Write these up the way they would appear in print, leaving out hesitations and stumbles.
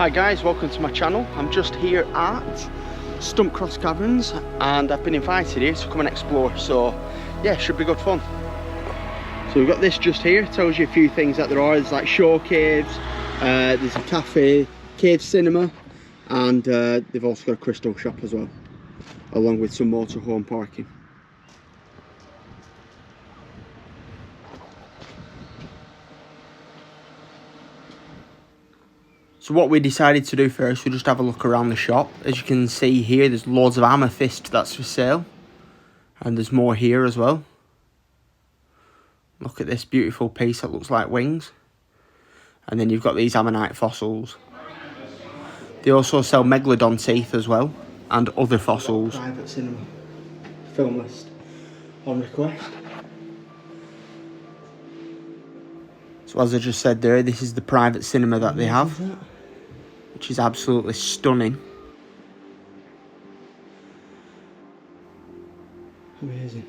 Hi guys, welcome to my channel. I'm just here at Stump Cross Caverns and I've been invited here to come and explore, so yeah, should be good fun. So we've got this just here, tells you a few things that there are. There's like shore caves, there's a cafe, cave cinema, and they've also got a crystal shop as well, along with some motorhome parking. So what we decided to do first, we just have a look around the shop. As you can see here, there's loads of amethyst that's for sale. And there's more here as well. Look at this beautiful piece that looks like wings. And then you've got these ammonite fossils. They also sell megalodon teeth as well, and other fossils. Private cinema film list on request. So as I just said there, this is the private cinema that they have, which is absolutely stunning. Amazing.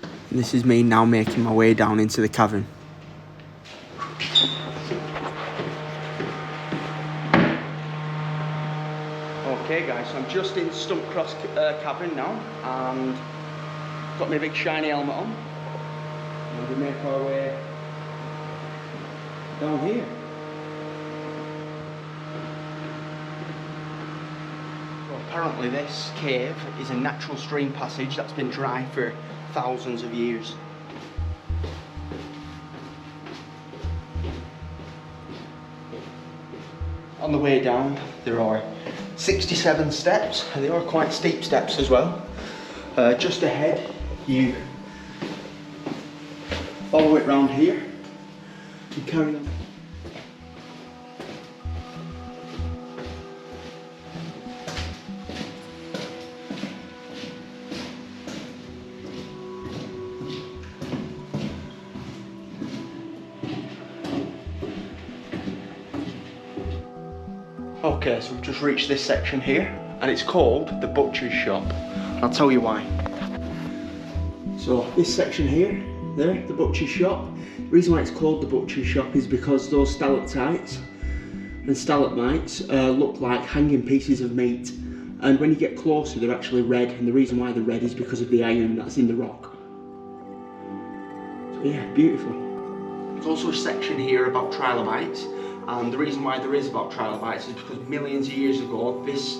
And this is me now making my way down into the cavern. Okay guys, so I'm just in Stump Cross Cavern now, and got my big shiny helmet on, and we make our way down here. So apparently this cave is a natural stream passage that's been dry for thousands of years. On the way down there are 67 steps, and they are quite steep steps as well. Just ahead you follow it round here and carry on. Okay, so we've just reached this section here, and it's called the butcher's shop. I'll tell you why. So this section here, there, the butcher's shop. The reason why it's called the butcher's shop is because those stalactites and stalagmites look like hanging pieces of meat, and when you get closer they're actually red, and the reason why they're red is because of the iron that's in the rock. So yeah, beautiful. There's also a section here about trilobites, and the reason why there is about trilobites is because millions of years ago this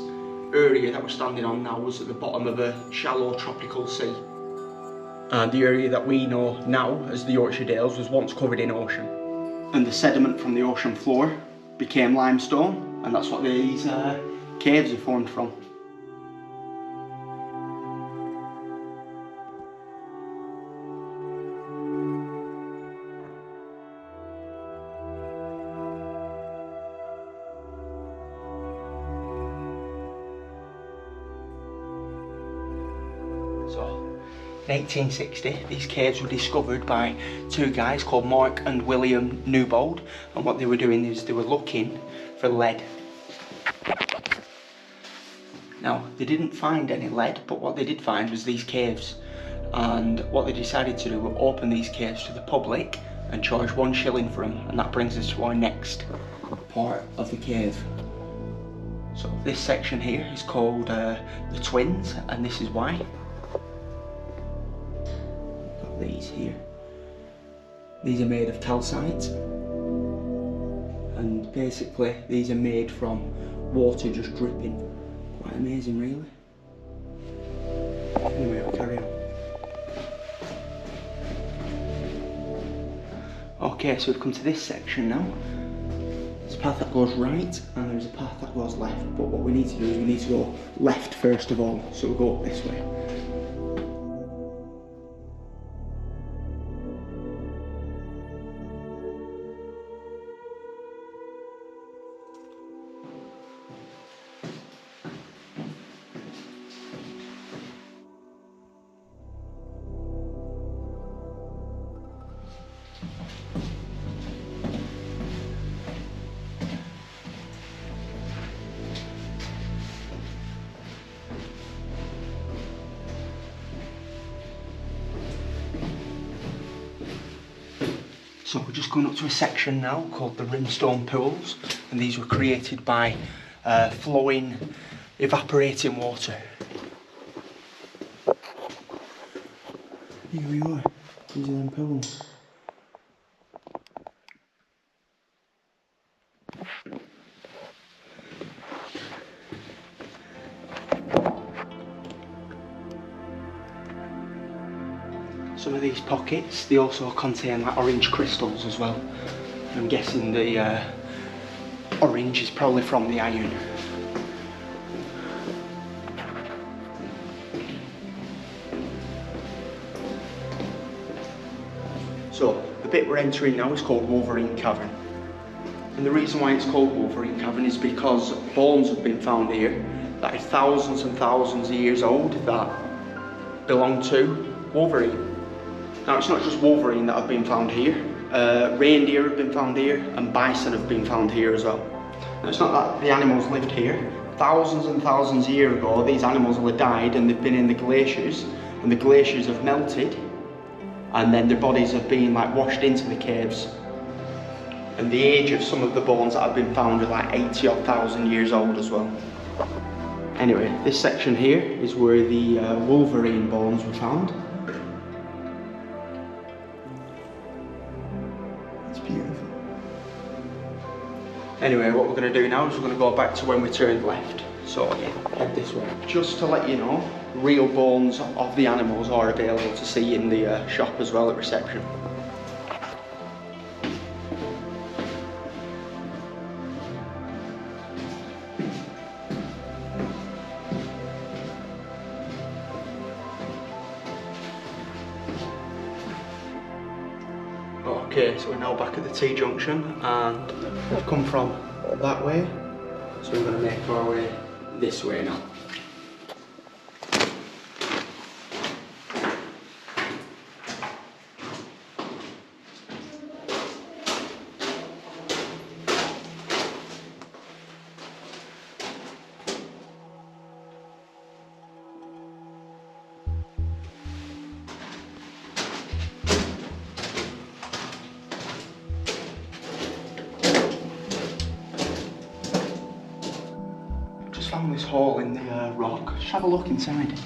area that we're standing on now was at the bottom of a shallow tropical sea. And the area that we know now as the Yorkshire Dales was once covered in ocean. And the sediment from the ocean floor became limestone, and that's what these caves are formed from. So, in 1860, these caves were discovered by two guys called Mark and William Newbold, and what they were doing is they were looking for lead. Now, they didn't find any lead, but what they did find was these caves, and what they decided to do was open these caves to the public and charge 1 shilling for them, and that brings us to our next part of the cave. So this section here is called the Twins, and this is why. These here. These are made of calcite, and basically these are made from water just dripping. Quite amazing, really. Anyway, I'll carry on. Okay, so we've come to this section now. There's a path that goes right and there's a path that goes left, but what we need to do is we need to go left first of all, so we'll go up this way. So we're just going up to a section now called the Rimstone Pools, and these were created by flowing, evaporating water. Here we are, these are them pebbles. Some of these pockets, they also contain like orange crystals as well. I'm guessing the orange is probably from the iron. So, the bit we're entering now is called Wolverine Cavern. And the reason why it's called Wolverine Cavern is because bones have been found here that are thousands and thousands of years old that belong to Wolverine. Now it's not just Wolverine that have been found here, reindeer have been found here and bison have been found here as well. Now it's not that the animals lived here. Thousands and thousands of years ago these animals will have died and they've been in the glaciers, and the glaciers have melted and then their bodies have been like washed into the caves. And the age of some of the bones that have been found are like 80 or 1,000 years old as well. Anyway, this section here is where the Wolverine bones were found. Beautiful. Anyway, what we're going to do now is we're going to go back to when we turned left. So again, head this way. Just to let you know, real bones of the animals are available to see in the shop as well at reception. Okay, so we're now back at the T-junction and we've come from that way, so we're going to make our way this way now. Found this hole in the rock. Just have a look inside.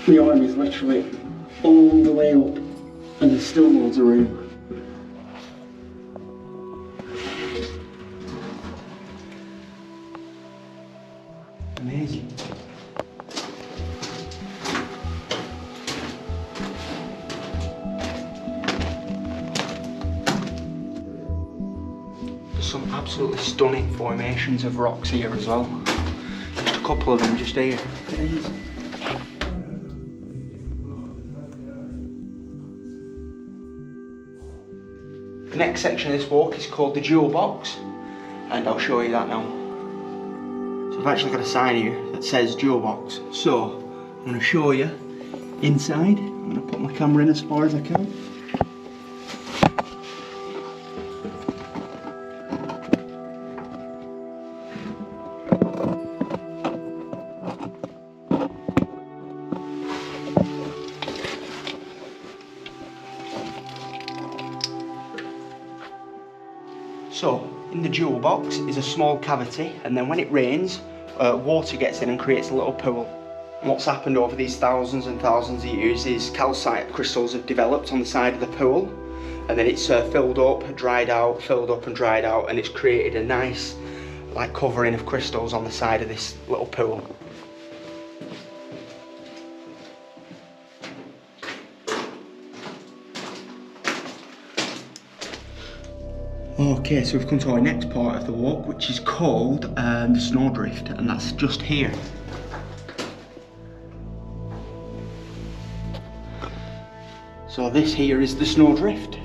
The arm is literally all the way up and there's still loads of room. Amazing. Some absolutely stunning formations of rocks here as well. Just a couple of them just here. The next section of this walk is called the Jewel Box, and I'll show you that now. So I've actually got a sign here that says Jewel Box. So I'm going to show you inside. I'm going to put my camera in as far as I can. So, in the jewel box is a small cavity, and then when it rains, water gets in and creates a little pool. And what's happened over these thousands and thousands of years is calcite crystals have developed on the side of the pool, and then it's filled up, dried out, filled up and dried out, and it's created a nice like covering of crystals on the side of this little pool. Okay, so we've come to our next part of the walk, which is called the snowdrift, and that's just here. So this here is the snowdrift.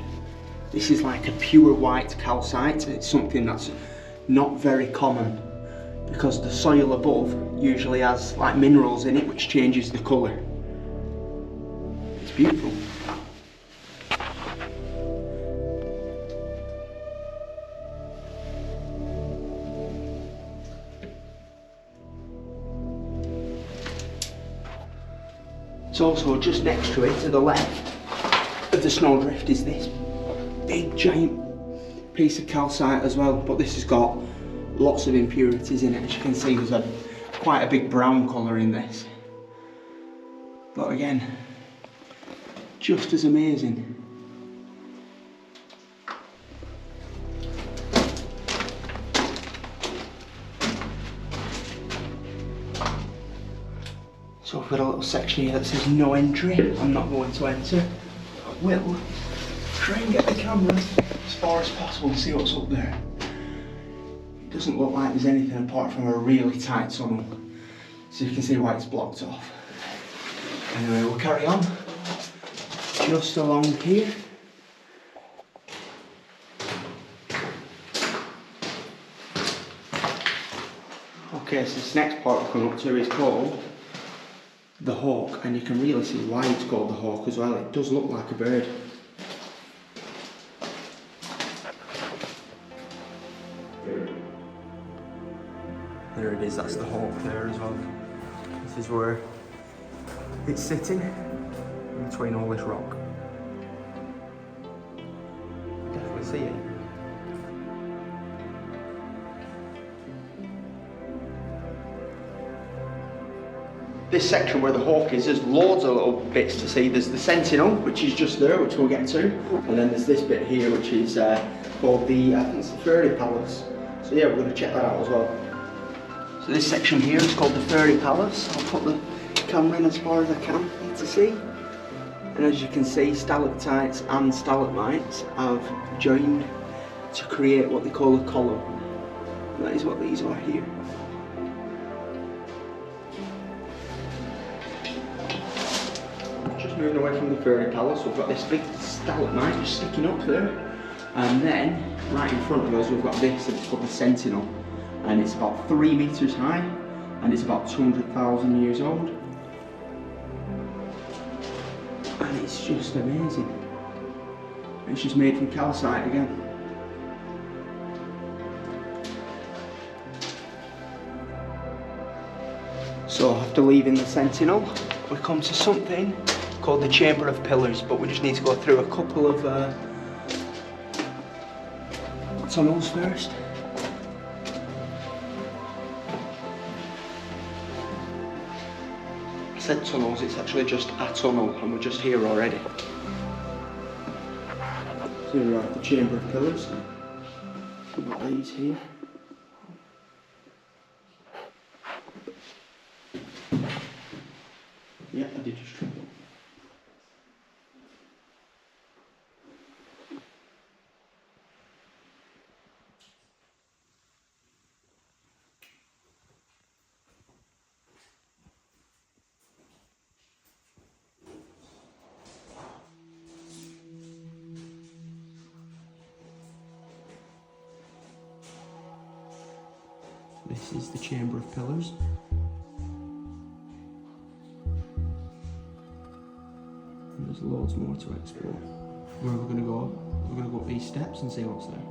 This is like a pure white calcite. It's something that's not very common because the soil above usually has like minerals in it which changes the colour. It's beautiful. It's also just next to it, to the left of the snowdrift, is this big giant piece of calcite as well, but this has got lots of impurities in it. As you can see, there's quite a big brown colour in this. But again, just as amazing. So I've got a little section here that says no entry. I'm not going to enter. I will try and get the camera as far as possible and see what's up there. It doesn't look like there's anything apart from a really tight tunnel. So you can see why it's blocked off. Anyway, we'll carry on. Just along here. Okay, so this next part we're coming up to is called the hawk, and you can really see why it's called the hawk as well. It does look like a bird. There it is, that's the hawk there as well. This is where it's sitting, in between all this rock. Definitely see it. This section where the hawk is, there's loads of little bits to see. There's the Sentinel, which is just there, which we'll get to. And then there's this bit here, which is called the, I think it's the Fairy Palace. So yeah, we're going to check that out as well. So this section here is called the Fairy Palace. I'll put the camera in as far as I can here to see. And as you can see, stalactites and stalagmites have joined to create what they call a column. And that is what these are here. Just moving away from the Fairy Palace, we've got this big stalagmite just sticking up there. And then, right in front of us, we've got this, it's called the Sentinel. And it's about 3 meters high, and it's about 200,000 years old. And it's just amazing. It's just made from calcite again. So after leaving the Sentinel, we come to something called the Chamber of Pillars, but we just need to go through a couple of tunnels first. I said tunnels, it's actually just a tunnel and we're just here already. So we're at the Chamber of Pillars. We've got these here. Yeah, I did just try that. This is the Chamber of Pillars. And there's loads more to explore. Where we're going to go? We're going to go up these steps and see what's there.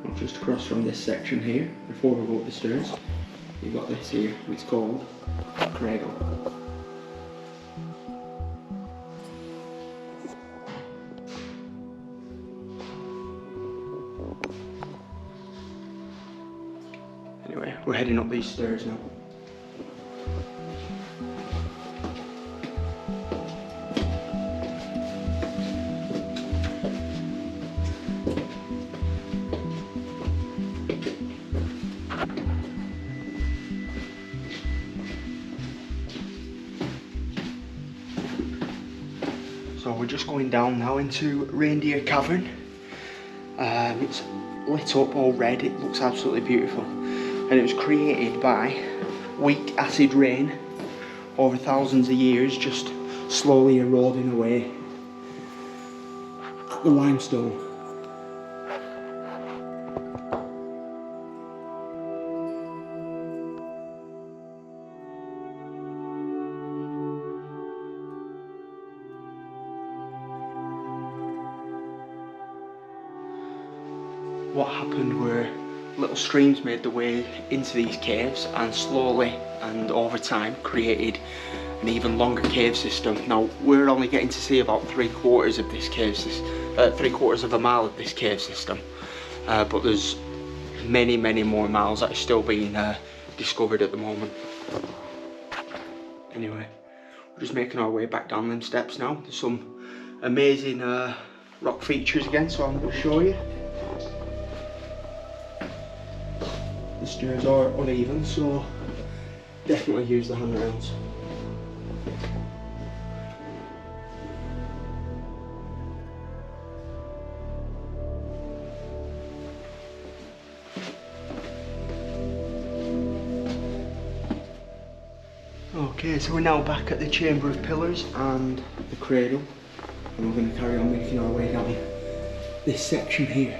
And just across from this section here, before we go up the stairs, you've got this here, it's called a cradle. Anyway, we're heading up these stairs now. So we're just going down now into Reindeer Cavern. It's lit up all red, it looks absolutely beautiful. And it was created by weak acid rain over thousands of years, just slowly eroding away at the limestone. What happened were little streams made their way into these caves and slowly and over time created an even longer cave system. Now we're only getting to see about 3/4 of this cave system, 3/4 of a mile of this cave system, but there's many more miles that are still being discovered at the moment. Anyway, we're just making our way back down them steps now. There's some amazing rock features again, so I'm going to show you. The stairs are uneven, so definitely use the handrails. Okay, so we're now back at the Chamber of Pillars and the Cradle, and we're going to carry on making our way down this section here.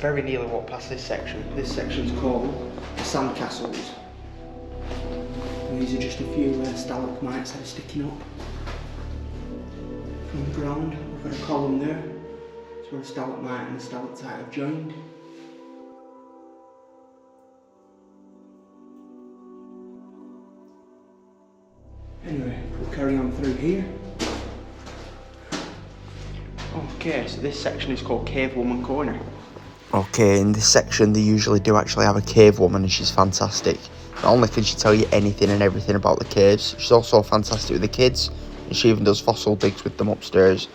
Very nearly walked past this section. This section's called the Sandcastles. And these are just a few stalagmites that are sticking up from the ground. We've got a column there, it's where a stalagmite and a stalactite have joined. Anyway, we'll carry on through here. Okay, so this section is called Cave Woman Corner. Okay, in this section they usually do actually have a cave woman, and she's fantastic. Not only can she tell you anything and everything about the caves, she's also fantastic with the kids, and she even does fossil digs with them upstairs.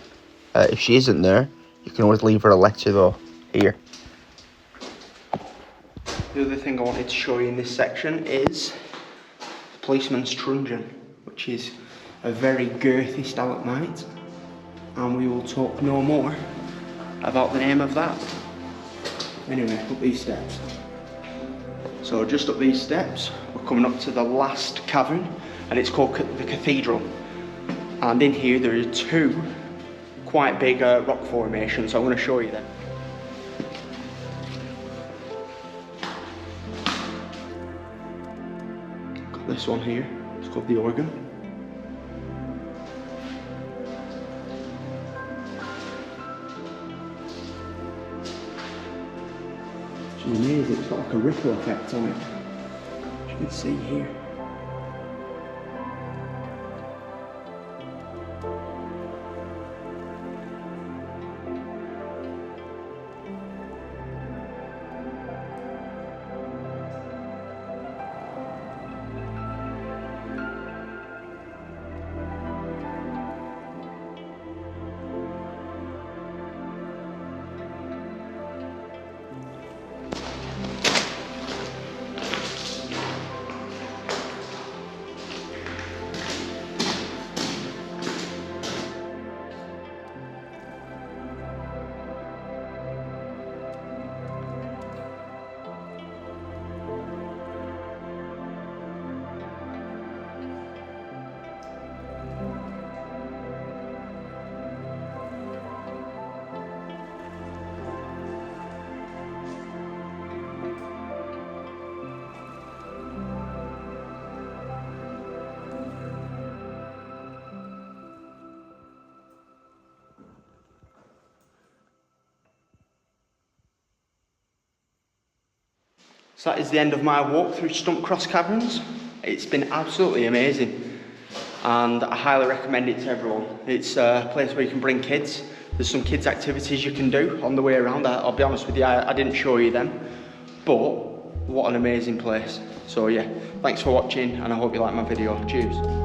If she isn't there, you can always leave her a letter though, here. The other thing I wanted to show you in this section is the Policeman's Truncheon, which is a very girthy stalagmite, and we will talk no more about the name of that. Anyway, up these steps. So just up these steps, we're coming up to the last cavern, and it's called the Cathedral. And in here there are two quite big rock formations, so I'm going to show you them. Got this one here, it's called the Organ. It's amazing, it's got like a ripple effect on it, as you can see here. So that is the end of my walk through Stump Cross Caverns. It's been absolutely amazing, and I highly recommend it to everyone. It's a place where you can bring kids. There's some kids activities you can do on the way around. I'll be honest with you, I didn't show you them, but what an amazing place. So yeah, thanks for watching, and I hope you like my video. Cheers.